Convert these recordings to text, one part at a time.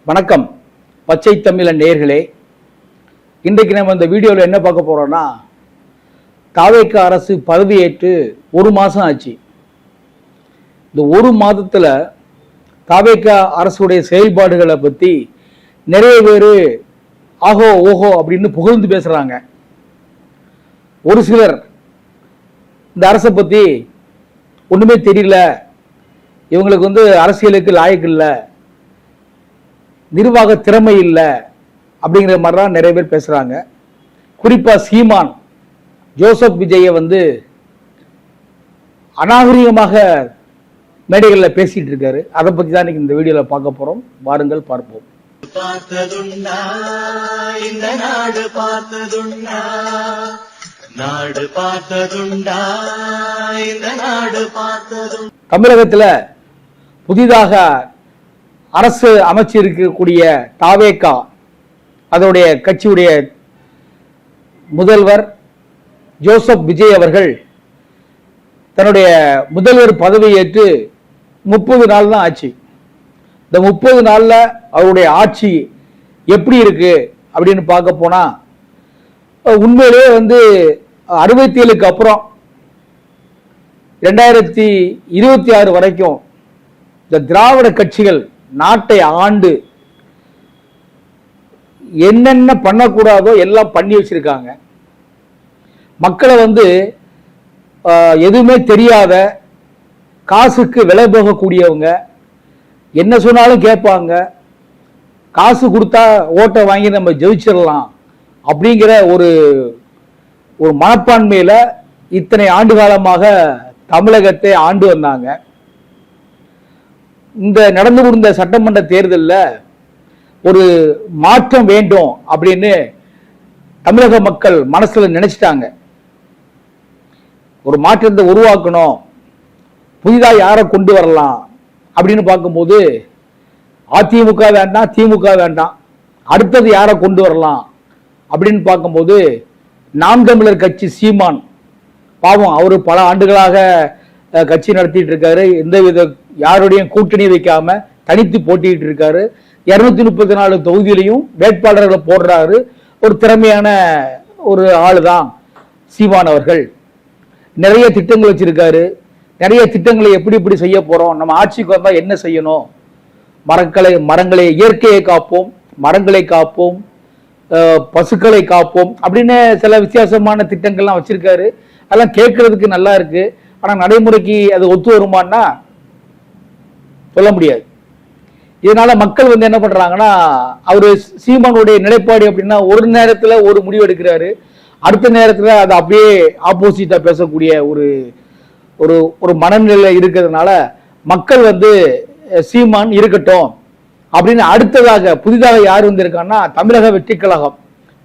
வணக்கம் பச்சை தமிழன் நேயர்களே. இன்றைக்கு நம்ம இந்த வீடியோவில் என்ன பார்க்க போறோம்னா, தாவேக்கா அரசு பதவியேற்று ஒரு மாதம் ஆச்சு. இந்த ஒரு மாதத்தில் தாவேக்கா அரசுடைய செயல்பாடுகளை பற்றி நிறைய பேர் ஆஹோ ஓஹோ அப்படின்னு புகழ்ந்து பேசுகிறாங்க. ஒரு சிலர் இந்த அரசை பற்றி ஒன்றுமே தெரியல, இவங்களுக்கு அரசியலுக்கு லாயக்கு இல்லை, நிர்வாக திறமை இல்லை அப்படிங்கிற மாதிரிலாம் நிறைய பேர் பேசுகிறாங்க. குறிப்பாக சீமான் ஜோசப் விஜயை அநாகரிகமாக மேடைகளில் பேசிட்டு இருக்காரு. அதை பற்றி தான் இன்னைக்கு இந்த வீடியோவில் பார்க்க போகிறோம். வாருங்கள் பார்ப்போம். தமிழகத்தில் புதிதாக அரசு அமைச்சிருக்கக்கூடிய தாவேக்கா அதோடைய கட்சியுடைய முதல்வர் ஜோசப் விஜய் அவர்கள் தன்னுடைய முதல்வர் பதவியேற்று 30 நாள் தான் ஆச்சு. இந்த 30 நாள்ல அவருடைய ஆட்சி எப்படி இருக்கு அப்படின்னு பார்க்க போனா, உண்மையிலேயே 67க்கு அப்புறம் 2026 வரைக்கும் இந்த திராவிட கட்சிகள் நாட்டை ஆண்டு என்னென்ன பண்ணக்கூடாதோ எல்லாம் பண்ணி வச்சிருக்காங்க. மக்களை எதுவுமே தெரியாத, காசுக்கு விலை போகக்கூடியவங்க, என்ன சொன்னாலும் கேட்பாங்க, காசு கொடுத்தா ஓட்டை வாங்கி நம்ம ஜெயிச்சிடலாம் அப்படிங்கிற ஒரு மனப்பான்மையில இத்தனை ஆண்டு காலமாக தமிழகத்தை ஆண்டு வந்தாங்க. இந்த நடந்து முடிந்த சட்டமன்ற தேர்தலில் ஒரு மாற்றம் வேண்டும் அப்படின்னு தமிழக மக்கள் மனசுல நினைச்சிட்டாங்க. ஒரு மாற்றத்தை உருவாக்கணும், புதிதாக யாரை கொண்டு வரலாம் அப்படின்னு பார்க்கும்போது அதிமுக வேண்டாம், திமுக வேண்டாம், அடுத்தது யாரை கொண்டு வரலாம் அப்படின்னு பார்க்கும்போது நாம் தமிழர் கட்சி சீமான், பாவம் அவரு பல ஆண்டுகளாக கட்சி நடத்திட்டு இருக்காரு. எந்தவித யாருடைய கூட்டணி வைக்காம தனித்து போட்டிட்டு இருக்காரு. 234 தொகுதியிலையும் வேட்பாளர்களை போடுறாரு. ஒரு திறமையான ஒரு ஆளு தான் சீமான் அவர்கள். நிறைய திட்டங்கள் வச்சிருக்காரு. நிறைய திட்டங்களை எப்படி செய்ய போறோம், நம்ம ஆட்சிக்கு வந்தா என்ன செய்யணும், மரங்களை இயற்கையை காப்போம், மரங்களை காப்போம், பசுக்களை காப்போம் அப்படின்னு சில வித்தியாசமான திட்டங்கள்லாம் வச்சிருக்காரு. அதெல்லாம் கேட்கறதுக்கு நல்லா இருக்கு. ஆனா நடைமுறைக்கு அது ஒத்து வருமானா சொல்ல முடியாது. இதனால மக்கள் என்ன பண்றாங்கன்னா, அவரு சீமானுடைய நிலைப்பாடு அப்படின்னா ஒரு நேரத்துல ஒரு முடிவு எடுக்கிறாரு, அடுத்த நேரத்துல அது அப்படியே ஆப்போசிட்டா பேசக்கூடிய ஒரு ஒரு ஒரு மனநிலை இருக்கிறதுனால மக்கள் சீமான் இருக்கட்டும் அப்படின்னு அடுத்ததாக புதிதாக யார் வந்திருக்காங்கன்னா தமிழக வெற்றி கழகம்.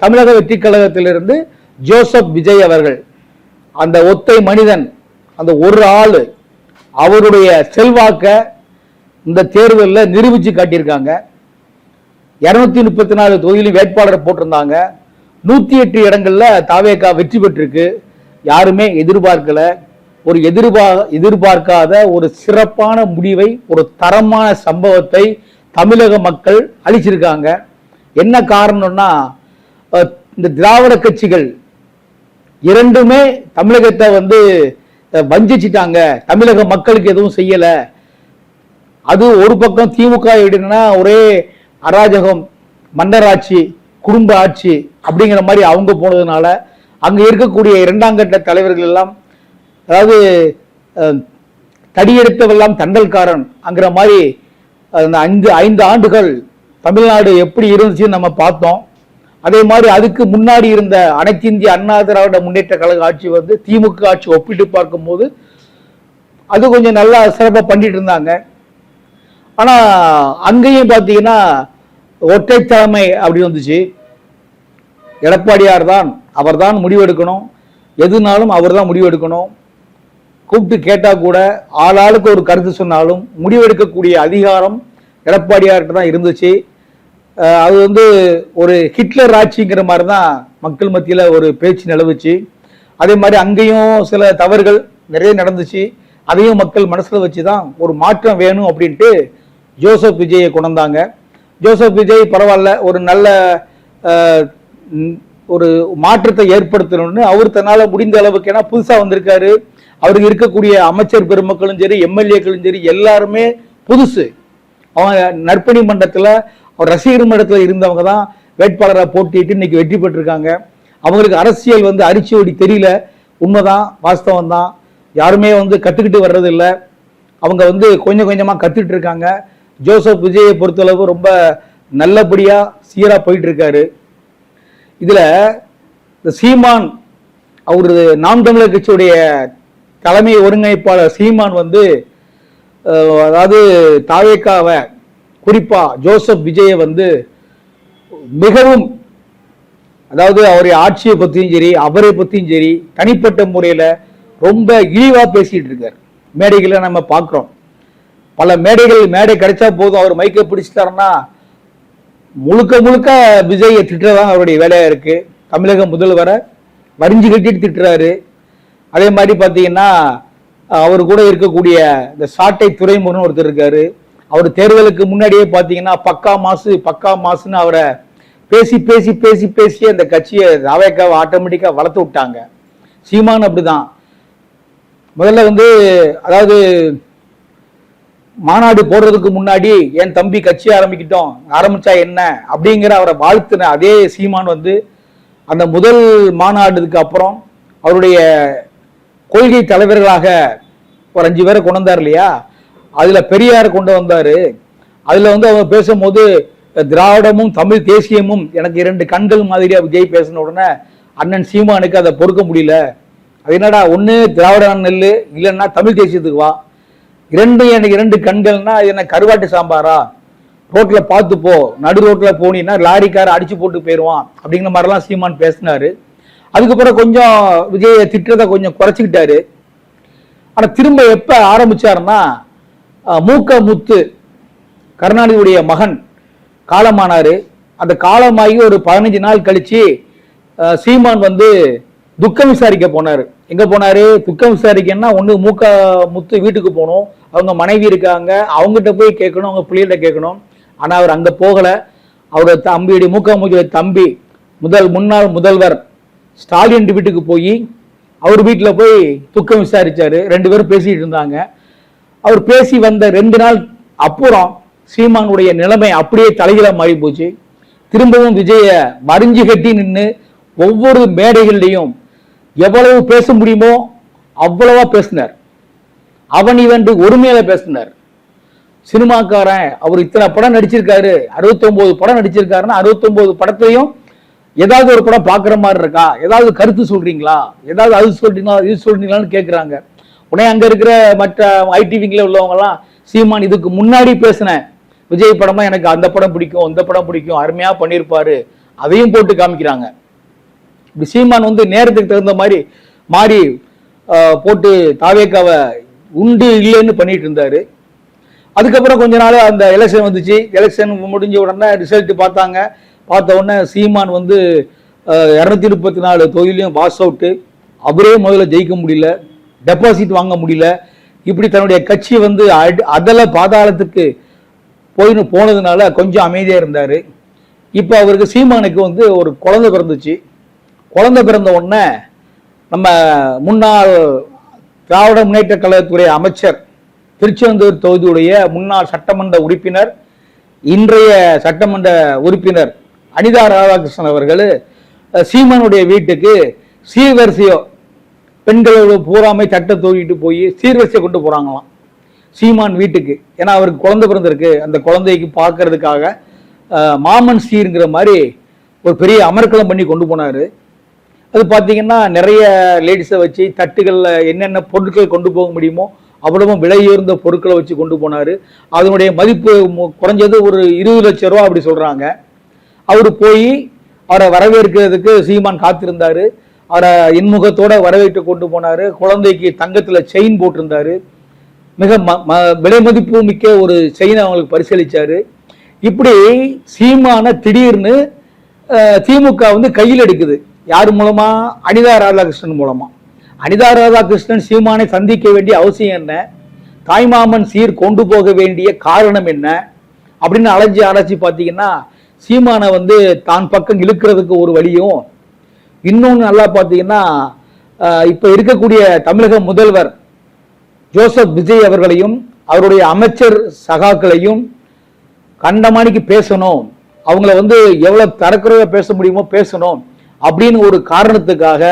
தமிழக வெற்றி கழகத்திலிருந்து ஜோசப் விஜய் அவர்கள், அந்த ஒத்தை மனிதன், அந்த ஒரு ஆளு அவருடைய செல்வாக்க இந்த தேர்தலில் நிரூபிச்சு காட்டியிருக்காங்க. 234 தொகுதியிலும் வேட்பாளர் போட்டிருந்தாங்க. 108 இடங்கள்ல தாவேக்கா வெற்றி பெற்றிருக்கு. யாருமே எதிர்பார்க்கல. ஒரு எதிர்பார்க்காத ஒரு சிறப்பான முடிவை, ஒரு தரமான சம்பவத்தை தமிழக மக்கள் அளிச்சிருக்காங்க. என்ன காரணம்னா, இந்த திராவிட கட்சிகள் இரண்டுமே தமிழகத்தை வஞ்சிச்சிட்டாங்க, தமிழக மக்களுக்கு எதுவும் செய்யல. அது ஒரு பக்கம் திமுக எப்படின்னா ஒரே அராஜகம், மன்னராட்சி, குடும்ப ஆட்சி அப்படிங்கிற மாதிரி அவங்க போனதுனால அங்க இருக்கக்கூடிய இரண்டாம் கட்ட தலைவர்கள் எல்லாம், அதாவது தடியெடுத்தவெல்லாம் தண்டல்காரன் அங்கிற மாதிரி அந்த 5 ஆண்டுகள் தமிழ்நாடு எப்படி இருந்துச்சுன்னு நம்ம பார்த்தோம். அதே மாதிரி அதுக்கு முன்னாடி இருந்த அனைத்து இந்திய அண்ணா திராவிட முன்னேற்ற கழக ஆட்சி திமுக ஆட்சி ஒப்பிட்டு பார்க்கும்போது அது கொஞ்சம் நல்லா சிறப்பாக பண்ணிட்டு இருந்தாங்க. ஆனா அங்கேயும் பார்த்தீங்கன்னா ஒற்றை தலைமை அப்படி வந்துச்சு. எடப்பாடியார் தான், அவர் தான் முடிவெடுக்கணும், எதுனாலும் அவர் தான் முடிவெடுக்கணும். கூப்பிட்டு கேட்டா கூட ஆளாளுக்கு ஒரு கருத்து சொன்னாலும் முடிவெடுக்கக்கூடிய அதிகாரம் எடப்பாடியார்கிட்ட தான் இருந்துச்சு. அது ஒரு ஹிட்லர் ஆட்சிங்கிற மாதிரி தான் மக்கள் மத்தியில் ஒரு பேச்சு நிலவுச்சு. அதே மாதிரி அங்கேயும் சில தவறுகள் நிறைய நடந்துச்சு. அதையும் மக்கள் மனசுல வச்சுதான் ஒரு மாற்றம் வேணும் அப்படின்ட்டு ஜோசப் விஜயை கொண்டாங்க. ஜோசப் விஜய் பரவாயில்ல, ஒரு நல்ல ஒரு மாற்றத்தை ஏற்படுத்தணும்னு அவர் தன்னால முடிந்த அளவுக்கு, ஏன்னா புதுசா வந்திருக்காரு, அவருக்கு இருக்கக்கூடிய அமைச்சர் பெருமக்களும் சரி, எம்எல்ஏக்களும் சரி, எல்லாருமே புதுசு. அவங்க நற்பணி மன்றத்தில் அவர் ரசிகர் மன்றத்தில் இருந்தவங்க தான் வேட்பாளராக போட்டிட்டு இன்னைக்கு வெற்றி பெற்றிருக்காங்க. அவங்களுக்கு அரசியல் அரிச்சுவடி தெரியல, உண்மைதான், வாஸ்தவம் தான். யாருமே கத்துக்கிட்டு வர்றது இல்லை, அவங்க கொஞ்சம் கொஞ்சமா கத்துட்டு இருக்காங்க. ஜோசப் விஜயை பொறுத்தளவு ரொம்ப நல்லபடியா சீரா போயிட்டு இருக்காரு. இதுல இந்த சீமான், அவரு நாம் தமிழர் கட்சியுடைய தலைமை ஒருங்கிணைப்பாளர் சீமான் அதாவது தாவேக்காவை, குறிப்பா ஜோசப் விஜயை மிகவும், அதாவது அவருடைய ஆட்சியை பத்தியும் சரி, அவரை பத்தியும் சரி, தனிப்பட்ட முறையில ரொம்ப இழிவா பேசிட்டு இருக்காரு. மேடைகளை நம்ம பார்க்கிறோம், பல மேடை கிடைச்சா போதும், அவர் மைக்கை பிடிச்சிட்டாருன்னா முழுக்க முழுக்க விஜயை திட்டுறதான் அவருடைய வேலையா இருக்கு. தமிழக முதல்வரை வரிஞ்சு கட்டிட்டு திட்டுறாரு. அதே மாதிரி பார்த்தீங்கன்னா அவர் கூட இருக்கக்கூடிய இந்த சாட்டை துறைமுகன் ஒருத்தர் இருக்காரு, அவர் தேர்தலுக்கு முன்னாடியே பார்த்தீங்கன்னா பக்கா மாசுன்னு அவரை பேசி பேசி பேசி பேசி அந்த கட்சியை தாவேக்காவை ஆட்டோமேட்டிக்கா வளர்த்து விட்டாங்க. சீமான் அப்படிதான். முதல்ல அதாவது மாநாடு போடுறதுக்கு முன்னாடி என் தம்பி கட்சி ஆரம்பிச்சா என்ன அப்படிங்கிற அவரை வாழ்த்துன அதே சீமான் அந்த முதல் மாநாடுக்கு அப்புறம் அவருடைய கொள்கை தலைவர்களாக ஒரு 5 பேரை கொண்டு வந்தார் இல்லையா, அதுல பெரியார் கொண்டு வந்தாரு. அதுல அவங்க பேசும்போது திராவிடமும் தமிழ் தேசியமும் எனக்கு 2 கண்கள் மாதிரியா விஜய் பேசின உடனே அண்ணன் சீமானுக்கு அதை பொறுக்க முடியல. அது என்னடா, ஒண்ணு திராவிட நெல்லு, இல்லைன்னா தமிழ் தேசியத்துக்கு வா, எனக்கு 2 கண்கள்னா என்ன கருவாட்டு சாம்பாரா, ரோட்ல பார்த்து போ, நடு ரோட்ல போனீங்கன்னா லாரிக்கார அடிச்சு போட்டு போயிடுவான் அப்படிங்கிற மாதிரிலாம் சீமான் பேசினாரு. அதுக்கப்புறம் கொஞ்சம் விஜய திட்டத்தை கொஞ்சம் குறைச்சிக்கிட்டாரு. ஆனா திரும்ப எப்ப ஆரம்பிச்சாருன்னா, மூக்க முத்து கருணாநிதியுடைய மகன் காலமானாரு. அந்த காலமாகி ஒரு 15 நாள் கழிச்சு சீமான் துக்கம் விசாரிக்க போனாரு. எங்க போனாரு? துக்கம் விசாரிக்கன்னா ஒண்ணு மூக்க முத்து வீட்டுக்கு போகணும், அவங்க மனைவி இருக்காங்க, அவங்ககிட்ட போய் கேட்கணும், அவங்க பிள்ளைகிட்ட கேட்கணும். ஆனா அவர் அங்க போகல. அவரோட தம்பியுடைய மூக்க முத்துடைய தம்பி முன்னாள் முதல்வர் ஸ்டாலின் வீட்டுக்கு போய் அவர் வீட்டுல போய் துக்கம் விசாரிச்சாரு. 2 பேரும் பேசிட்டு இருந்தாங்க. அவர் பேசி வந்த 2 நாள் அப்புறம் சீமானுடைய நிலைமை அப்படியே தலைகீழா மாறி போச்சு. திரும்பவும் விஜய வரிஞ்சு கட்டி நின்று ஒவ்வொரு மேடைகளிலையும் எவ்வளவு பேச முடியுமோ அவ்வளவா பேசினார். அவன் இவன் ஒருமையில பேசினார். சினிமாக்காரன், அவர் இத்தனை படம் நடிச்சிருக்காரு, 69 படம் நடிச்சிருக்காருன்னா 69 படத்தையும் ஏதாவது ஒரு படம் பாக்குற மாதிரி இருக்கா, ஏதாவது கருத்து சொல்றீங்களா, ஏதாவது அது சொல்றீங்களா இது சொல்றீங்களான்னு கேட்கிறாங்க. உடனே அங்க இருக்கிற மற்ற ஐடிவிங்ல உள்ளவங்க எல்லாம், சீமான் இதுக்கு முன்னாடி பேசின விஜய் படமா எனக்கு அந்த படம் பிடிக்கும், இந்த படம் பிடிக்கும், அருமையா பண்ணியிருப்பாரு, அதையும் போட்டு காமிக்கிறாங்க. சீமான் நேரத்துக்கு தகுந்த மாதிரி மாறி போட்டு தாவேக்காவை உண்டு இல்லைன்னு பண்ணிட்டு இருந்தாரு. அதுக்கப்புறம் கொஞ்ச நாள் அந்த எலெக்ஷன் வந்துச்சு. எலெக்ஷன் முடிஞ்ச உடனே ரிசல்ட் பார்த்த உடனே சீமான் 234 தொகுதியிலையும் பாஸ் அவுட்டு. அவரே முதல்ல ஜெயிக்க முடியல, டெபாசிட் வாங்க முடியல. இப்படி தன்னுடைய கட்சி அதல பாதாளத்துக்கு போனதுனால கொஞ்சம் அமைதியா இருந்தாரு. இப்ப அவருக்கு சீமானுக்கு ஒரு குழந்தை பிறந்துச்சு. குழந்தை பிறந்த உடனே நம்ம முன்னாள் திராவிட முன்னேற்ற கழகத்துடைய அமைச்சர், திருச்செந்தூர் தொகுதியுடைய முன்னாள் சட்டமன்ற உறுப்பினர், இன்றைய சட்டமன்ற உறுப்பினர் அனிதா ராதாகிருஷ்ணன் அவர்கள் சீமானுடைய வீட்டுக்கு சீர்வரிசையோ, பெண்களோட பூராமை தட்டை தூக்கிட்டு போய் சீர்வரிசை கொண்டு போறாங்களாம் சீமான் வீட்டுக்கு. ஏன்னா அவருக்கு குழந்தை பிறந்திருக்கு, அந்த குழந்தைக்கு பார்க்கறதுக்காக மாமன் சீருங்கிற மாதிரி ஒரு பெரிய அமர்க்களம் பண்ணி கொண்டு போனாரு. அது பார்த்தீங்கன்னா நிறைய லேடிஸை வச்சு தட்டுகளில் என்னென்ன பொருட்கள் கொண்டு போக முடியுமோ அவ்வளவும் விலையுயர்ந்த பொருட்களை வச்சு கொண்டு போனாரு. அதனுடைய மதிப்பு குறைஞ்சது ஒரு 20 லட்சம் ரூபா அப்படி சொல்றாங்க. அவரு போய் அவரை வரவேற்கிறதுக்கு சீமான் காத்திருந்தாரு. அவரை இன்முகத்தோட வரவேற்று கொண்டு போனாரு. குழந்தைக்கு தங்கத்துல செயின் போட்டிருந்தாரு. மிக விலை மதிப்பு மிக்க ஒரு செயினை அவங்களுக்கு பரிசீலிச்சாரு. இப்படி சீமான திடீர்னு திமுக கையில் எடுக்குது. யார் மூலமா? அனிதா ராதாகிருஷ்ணன் மூலமா. அனிதா ராதாகிருஷ்ணன் சீமானை சந்திக்க வேண்டிய அவசியம் என்ன? தாய்மாமன் சீர் கொண்டு போக வேண்டிய காரணம் என்ன? அப்படின்னு அலைச்சி பார்த்தீங்கன்னா சீமானை வந்து தான் பக்கம் இழுக்கிறதுக்கு ஒரு வழியும், இன்னொன்று நல்லா பார்த்தீங்கன்னா இப்போ இருக்கக்கூடிய தமிழக முதல்வர் ஜோசப் விஜய் அவர்களையும் அவருடைய அமைச்சர் சகாக்களையும் கண்டமானிக்கு பேசணும், அவங்கள வந்து எவ்வளவு தரக்குறைவா பேச முடியுமோ பேசணும் அப்படின்னு ஒரு காரணத்துக்காக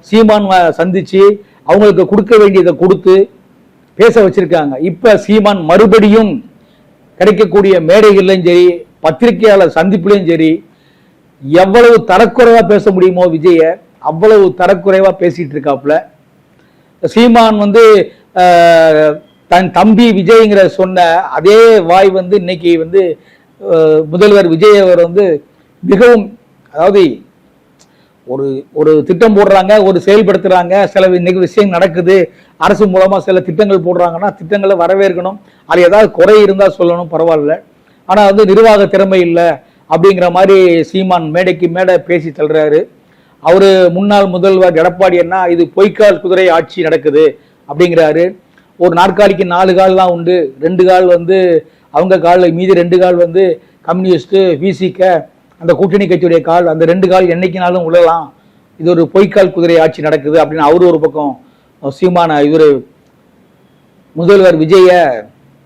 சீமான் சந்திச்சு அவங்களுக்கு கொடுக்க வேண்டியதை கொடுத்து பேச வச்சிருக்காங்க. இப்ப சீமான் மறுபடியும் கிடைக்கக்கூடிய மேடைகள்லையும் சரி பத்திரிகையாளர் சந்திப்புலையும் சரி எவ்வளவு தரக்குறைவா பேச முடியுமோ விஜய அவ்வளவு தரக்குறைவா பேசிட்டு இருக்காப்புல. சீமான் வந்து தன் தம்பி விஜய்ங்கிற சொன்ன அதே வாய் வந்து இன்னைக்கு வந்து முதல்வர் விஜய் அவர் வந்து மிகவும், அதாவது ஒரு ஒரு திட்டம் போடுறாங்க, ஒரு செயல்படுத்துறாங்க, சில இன்னைக்கு விஷயம் நடக்குது, அரசு மூலமா சில திட்டங்கள் போடுறாங்கன்னா திட்டங்களை வரவேற்கணும், அது ஏதாவது குறை இருந்தா சொல்லணும், பரவாயில்ல. ஆனா வந்து நிர்வாக திறமை இல்லை அப்படிங்கிற மாதிரி சீமான் மேடைக்கு மேடை பேசி தள்ளுறாரு. அவரு முன்னாள் முதல்வர் எடப்பாடி என்ன இது பொய்க்கால் குதிரை ஆட்சி நடக்குது அப்படிங்கிறாரு. ஒரு நாற்காலிக்கு 4 கால் தான் உண்டு, 2 கால் வந்து அவங்க கால், மீதி 2 கால் வந்து கம்யூனிஸ்ட் விசிக அந்த கூட்டணி கட்சியுடைய கால், அந்த 2 கால் என்னைக்குனாலும் உழலாம், இது ஒரு பொய்க்கால் குதிரை ஆட்சி நடக்குது அப்படின்னு அவரு ஒரு பக்கம் சீமான இவரு முதல்வர் விஜய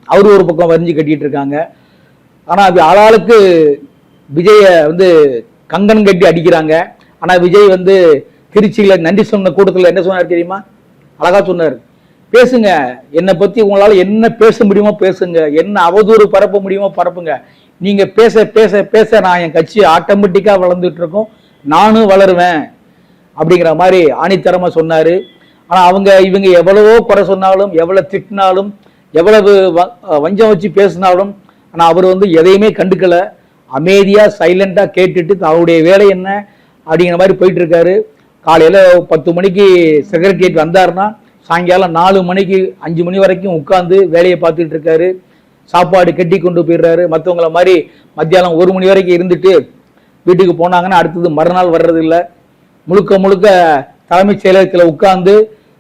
அவரு ஒரு பக்கம் வரிஞ்சு கட்டிட்டு இருக்காங்க. ஆனா அது ஆளாளுக்கு விஜய வந்து கங்கன் கட்டி அடிக்கிறாங்க. ஆனா விஜய் வந்து திருச்சியில நன்றி சொன்ன கூட்டத்தில் என்ன சொன்னார் தெரியுமா? அழகா சொன்னார், பேசுங்க, என்னை பத்தி உங்களால என்ன பேச முடியுமோ பேசுங்க, என்ன அவதூறு பரப்ப முடியுமோ பரப்புங்க, நீங்க பேச பேச பேச நான் என் கட்சி ஆட்டோமேட்டிக்கா வளர்ந்துட்டு இருக்கோம், நானும் வளருவேன் அப்படிங்கிற மாதிரி ஆணித்தரமா சொன்னாரு. ஆனா இவங்க எவ்வளவோ குறை சொன்னாலும், எவ்வளவு திட்டினாலும், எவ்வளவு வஞ்சம் வச்சு பேசினாலும், ஆனா அவர் வந்து எதையுமே கண்டுக்கல, அமைதியா சைலண்டா கேட்டுட்டு அவருடைய வேலை என்ன அப்படிங்கிற மாதிரி போயிட்டு இருக்காரு. காலையில 10 மணிக்கு செக்ரட்டரியேட் வந்தாருன்னா சாயங்காலம் 4 மணிக்கு 5 மணி வரைக்கும் உட்கார்ந்து வேலையை பார்த்துட்டு இருக்காரு. சாப்பாடு கட்டி கொண்டு போயிடுறாரு. மற்றவங்கள மாதிரி மத்தியானம் 1 மணி வரைக்கும் இருந்துட்டு வீட்டுக்கு போனாங்கன்னா அடுத்தது மறுநாள் வர்றது இல்லை. முழுக்க முழுக்க தலைமைச் செயலகத்தில் உட்கார்ந்து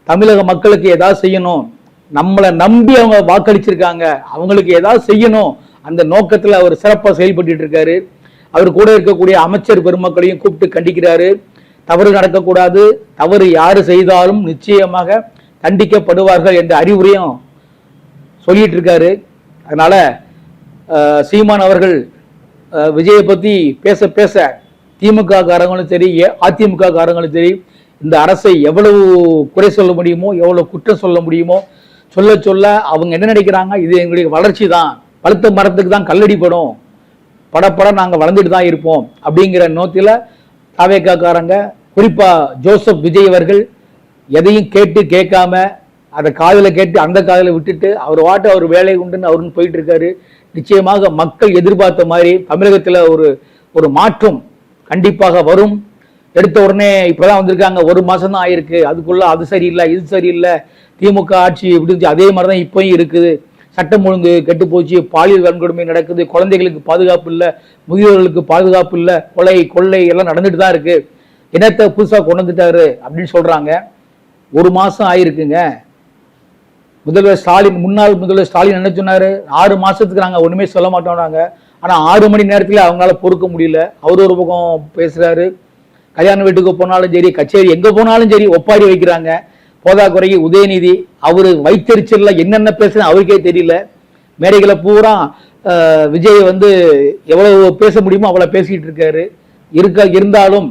தமிழக மக்களுக்கு ஏதாவது செய்யணும், நம்மளை நம்பி அவங்க வாக்களிச்சிருக்காங்க, அவங்களுக்கு ஏதாவது செய்யணும், அந்த நோக்கத்தில் அவர் சிறப்பாக செயல்பட்டு இருக்காரு. அவர் கூட இருக்கக்கூடிய அமைச்சர் பெருமக்களையும் கூப்பிட்டு கண்டிக்கிறாரு. தவறு நடக்கக்கூடாது, தவறு யாரு செய்தாலும் நிச்சயமாக கண்டிக்கப்படுவார்கள் என்ற அறிவுரையும் சொல்லிட்டு இருக்காரு. அதனால சீமான் அவர்கள் விஜயை பத்தி பேச பேச திமுக காரங்களும் சரி அதிமுக காரங்களும் சரி இந்த அரசை எவ்வளவு குறை சொல்ல முடியுமோ எவ்வளவு குற்றம் சொல்ல முடியுமோ சொல்ல சொல்ல அவங்க என்ன நினைக்கிறாங்க, இது எங்களுடைய வளர்ச்சி தான், பழுத்த மரத்துக்கு தான் கல்லடிப்படும், படப்பட நாங்கள் வளர்ந்துட்டு தான் இருப்போம் அப்படிங்கிற நோக்கில தாவேக்காரங்க குறிப்பா ஜோசப் விஜய் அவர்கள் எதையும் கேட்டு கேட்காம அதை காதல கேட்டு அந்த காதல விட்டுட்டு அவர் வாட்டு அவர் வேலை உண்டுன்னு அவருன்னு போயிட்டு இருக்காரு. நிச்சயமாக மக்கள் எதிர்பார்த்த மாதிரி தமிழகத்துல ஒரு மாற்றம் கண்டிப்பாக வரும். எடுத்த உடனே இப்பதான் வந்திருக்காங்க, 1 மாசம் தான் ஆயிருக்கு, அதுக்குள்ள அது சரியில்லை இது சரியில்லை, திமுக ஆட்சி விடுச்சு, அதே மாதிரிதான் இப்பயும் இருக்குது, சட்டம் ஒழுங்கு கெட்டு போச்சு, பாலியல் வன்கொடுமை நடக்குது, குழந்தைகளுக்கு பாதுகாப்பு இல்லை, முதியோர்களுக்கு பாதுகாப்பு இல்லை, கொலை கொள்ளை எல்லாம் நடந்துட்டு தான் இருக்கு, இனத்தை புதுசா கொண்டு வந்துட்டாரு அப்படின்னு சொல்றாங்க. 1 மாசம் ஆயிருக்குங்க. முதல்வர் ஸ்டாலின், முன்னாள் முதல்வர் ஸ்டாலின் என்ன சொன்னாரு, 6 மாசத்துக்கு நாங்க ஒண்ணுமே சொல்ல மாட்டோம்னாங்க. ஆனா 6 மணி நேரத்துல அவங்களால பொறுக்க முடியல. அவரு ஒரு பக்கம் பேசுறாரு, கல்யாண வீட்டுக்கு போனாலும் சரி கச்சேரி எங்க போனாலும் சரி ஒப்பாரி வைக்கிறாங்க. போதா குறைக்கு உதயநிதி அவரு வைத்தறிச்சல்ல என்னென்ன பேசுறது அவருக்கே தெரியல. மேடைகளை பூரா விஜய் வந்து எவ்வளவு பேச முடியுமோ அவ்வளவு பேசிட்டு இருக்காரு. இருந்தாலும்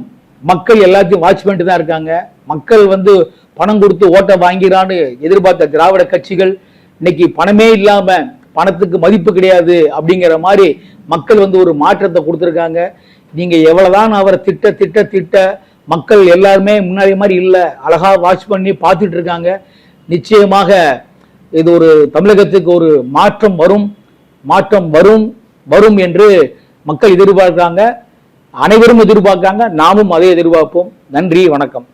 மக்கள் எல்லாத்தையும் வாட்ச் பண்ணிட்டு தான் இருக்காங்க. மக்கள் வந்து பணம் கொடுத்து ஓட்டை வாங்கிறான்னு எதிர்பார்த்த திராவிட கட்சிகள் இன்னைக்கு பணமே இல்லாம பணத்துக்கு மதிப்பு கிடையாது அப்படிங்கிற மாதிரி மக்கள் வந்து ஒரு மாற்றத்தை கொடுத்துருக்காங்க. நீங்க எவ்வளவுதான் அவரை திட்ட திட்ட திட்ட மக்கள் எல்லாருமே முன்னாடி மாதிரி இல்லை, அழகா வாட்ச் பண்ணி பார்த்துட்டு இருக்காங்க. நிச்சயமாக இது ஒரு தமிழகத்துக்கு ஒரு மாற்றம் வரும், மாற்றம் வரும் வரும் என்று மக்கள் எதிர்பார்க்கிறாங்க. அனைவரும் எதிர்பார்க்காங்க, நாமும் அதை எதிர்பார்ப்போம். நன்றி, வணக்கம்.